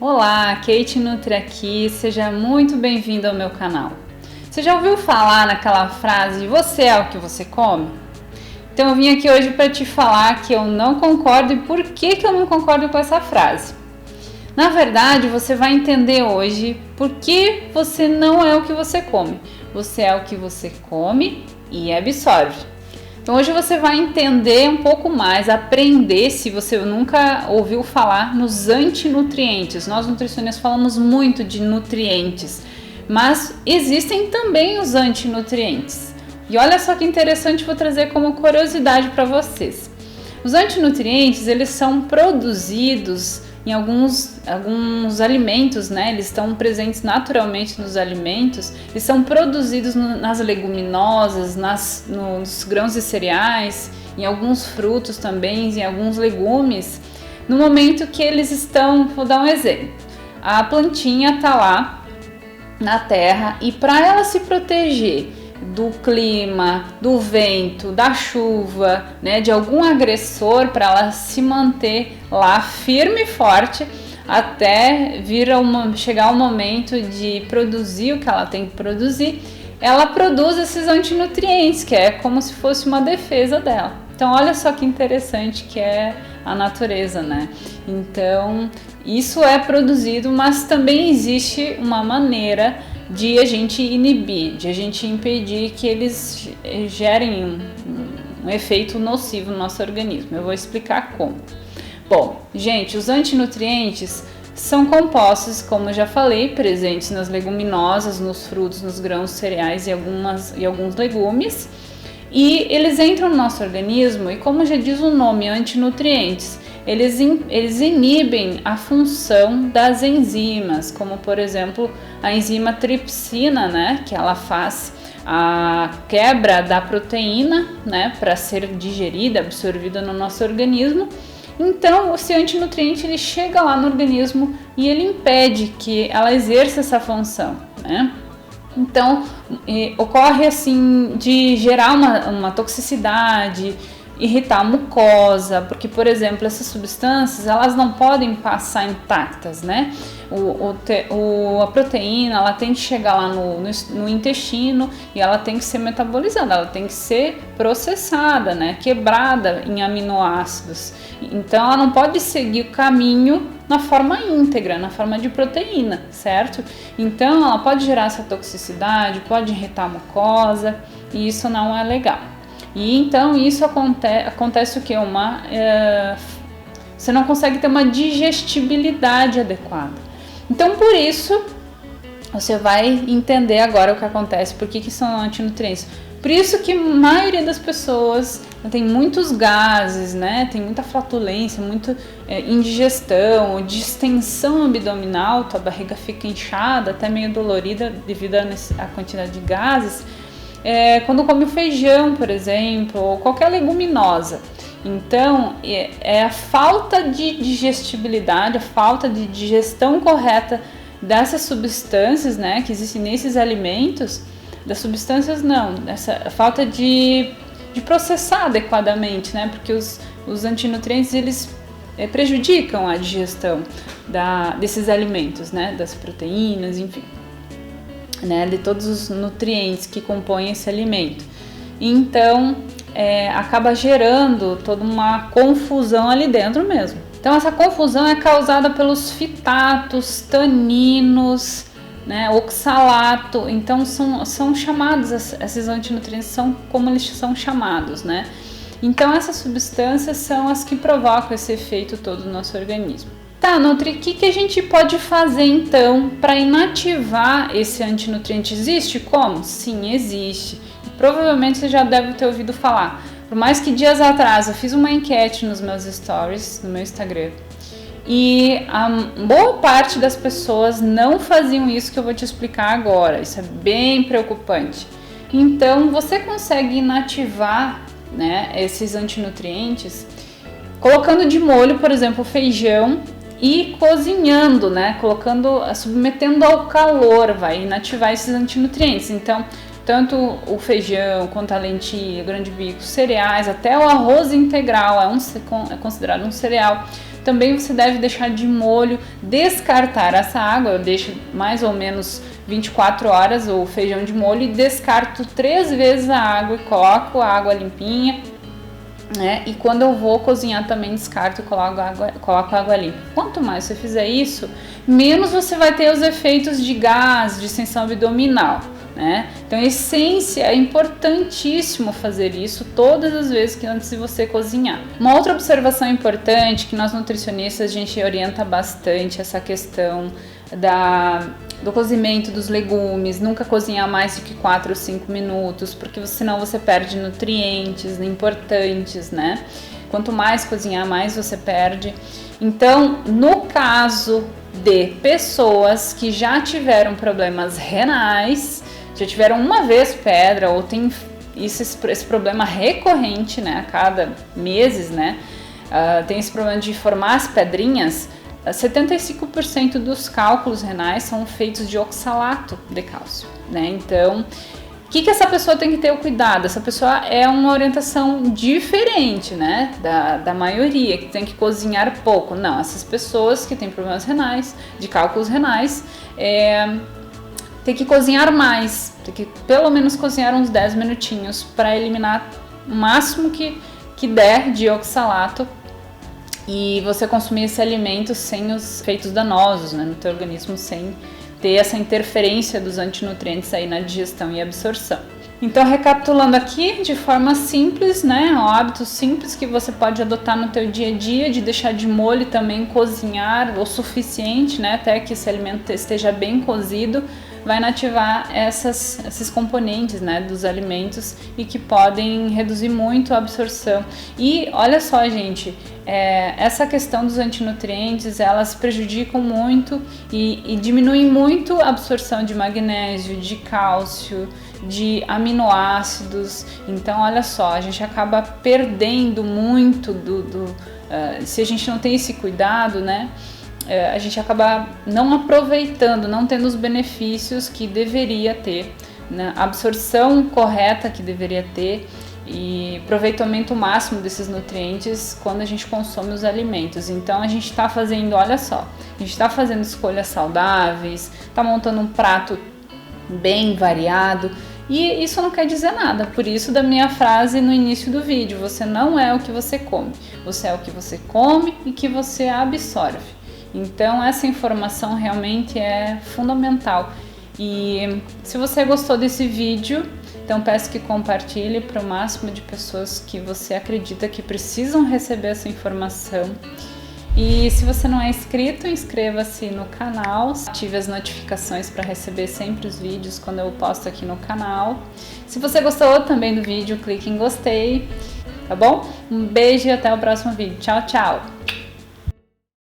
Olá, Kate Nutri aqui, seja muito bem-vindo ao meu canal. Você já ouviu falar naquela frase, você é o que você come? Então eu vim aqui hoje para te falar que eu não concordo e por que eu não concordo com essa frase. Na verdade, você vai entender hoje por que você não é o que você come. Você é o que você come e absorve. Então hoje você vai entender um pouco mais, aprender, se você nunca ouviu falar, nos antinutrientes. Nós nutricionistas falamos muito de nutrientes, mas existem também os antinutrientes. E olha só que interessante, vou trazer como curiosidade para vocês. Os antinutrientes, eles são produzidos em alguns alimentos, né? Eles estão presentes naturalmente nos alimentos, eles são produzidos nas leguminosas, nos grãos e cereais, em alguns frutos também, em alguns legumes, no momento que eles estão, vou dar um exemplo, a plantinha está lá na terra e para ela se proteger do clima, do vento, da chuva, né, de algum agressor, para ela se manter lá firme e forte até chegar o momento de produzir o que ela tem que produzir, ela produz esses antinutrientes, que é como se fosse uma defesa dela. Então olha só que interessante que é a natureza, né? Então isso é produzido, mas também existe uma maneira de a gente inibir, de a gente impedir que eles gerem um efeito nocivo no nosso organismo. Eu vou explicar como. Bom, gente, os antinutrientes são compostos, como eu já falei, presentes nas leguminosas, nos frutos, nos grãos, cereais e alguns legumes. E eles entram no nosso organismo e, como já diz o nome, antinutrientes, eles inibem a função das enzimas, como por exemplo a enzima tripsina, né, que ela faz a quebra da proteína, né, para ser digerida, absorvida no nosso organismo. Então, esse antinutriente ele chega lá no organismo e ele impede que ela exerça essa função, né? Então, ocorre assim de gerar uma toxicidade, irritar a mucosa, porque, por exemplo, essas substâncias elas não podem passar intactas, né? A proteína ela tem que chegar lá no intestino e ela tem que ser metabolizada, ela tem que ser processada, né? Quebrada em aminoácidos. Então ela não pode seguir o caminho na forma íntegra, na forma de proteína, certo? Então ela pode gerar essa toxicidade, pode irritar a mucosa e isso não é legal. E então isso acontece o que? Você não consegue ter uma digestibilidade adequada. Então por isso você vai entender agora o que acontece, por que são antinutrientes. Por isso que a maioria das pessoas tem muitos gases, né? Tem muita flatulência, muita indigestão, distensão abdominal, tua barriga fica inchada, até meio dolorida devido à quantidade de gases. Quando come feijão, por exemplo, ou qualquer leguminosa. Então, é a falta de digestibilidade, a falta de digestão correta dessas substâncias, né, que existem nesses alimentos, das substâncias não, essa falta de processar adequadamente, né, porque os antinutrientes, eles prejudicam a digestão desses alimentos, né, das proteínas, enfim, né, de todos os nutrientes que compõem esse alimento. Então, acaba gerando toda uma confusão ali dentro mesmo. Então, essa confusão é causada pelos fitatos, taninos, né, oxalato. Então, são chamados, esses antinutrientes são como eles são chamados, né? Então, essas substâncias são as que provocam esse efeito todo no nosso organismo. Tá, Nutri, o que a gente pode fazer então para inativar esse antinutriente? Existe como? Sim, existe. Provavelmente você já deve ter ouvido falar. Por mais que dias atrás eu fiz uma enquete nos meus stories, no meu Instagram, e a boa parte das pessoas não faziam isso que eu vou te explicar agora. Isso é bem preocupante. Então, você consegue inativar, né, esses antinutrientes colocando de molho, por exemplo, feijão e cozinhando, né, submetendo ao calor, vai inativar esses antinutrientes. Então, tanto o feijão quanto a lentilha, grão de bico, cereais, até o arroz integral é considerado um cereal. também você deve deixar de molho, descartar essa água. Eu deixo mais ou menos 24 horas o feijão de molho e descarto 3 vezes a água e coloco a água limpinha, né? E quando eu vou cozinhar também descarto e coloco água limpa. Quanto mais você fizer isso, menos você vai ter os efeitos de gás, distensão abdominal, né? Então, a essência, é importantíssimo fazer isso todas as vezes que antes de você cozinhar. Uma outra observação importante que nós nutricionistas a gente orienta bastante essa questão do cozimento dos legumes, nunca cozinhar mais do que 4 ou 5 minutos, porque senão você perde nutrientes importantes, né? Quanto mais cozinhar, mais você perde. Então, no caso de pessoas que já tiveram problemas renais, já tiveram uma vez pedra ou tem esse problema recorrente, né, a cada meses, né, tem esse problema de formar as pedrinhas, 75% dos cálculos renais são feitos de oxalato de cálcio, né? Então, o que essa pessoa tem que ter o cuidado? Essa pessoa é uma orientação diferente, né, da maioria, que tem que cozinhar pouco. Não, essas pessoas que têm problemas renais, de cálculos renais, tem que cozinhar mais, tem que pelo menos cozinhar uns 10 minutinhos para eliminar o máximo que der de oxalato e você consumir esse alimento sem os efeitos danosos, né, no teu organismo, sem ter essa interferência dos antinutrientes aí na digestão e absorção. Então, recapitulando aqui, de forma simples, né, hábitos simples que você pode adotar no teu dia a dia, de deixar de molho também, cozinhar o suficiente, né, até que esse alimento esteja bem cozido, vai inativar esses componentes, né, dos alimentos e que podem reduzir muito a absorção. E olha só, gente, essa questão dos antinutrientes, elas prejudicam muito e diminuem muito a absorção de magnésio, de cálcio, de aminoácidos. Então, olha só, a gente acaba perdendo muito se a gente não tem esse cuidado, né? A gente acaba não aproveitando, não tendo os benefícios que deveria ter, né? A absorção correta que deveria ter e aproveitamento máximo desses nutrientes quando a gente consome os alimentos. Então a gente está fazendo, olha só, a gente está fazendo escolhas saudáveis, está montando um prato bem variado. E isso não quer dizer nada, por isso da minha frase no início do vídeo: você não é o que você come, você é o que você come e que você absorve. Então essa informação realmente é fundamental. E se você gostou desse vídeo, então peço que compartilhe para o máximo de pessoas que você acredita que precisam receber essa informação. E se você não é inscrito, inscreva-se no canal, ative as notificações para receber sempre os vídeos quando eu posto aqui no canal. Se você gostou também do vídeo, clique em gostei, tá bom? Um beijo e até o próximo vídeo. Tchau, tchau!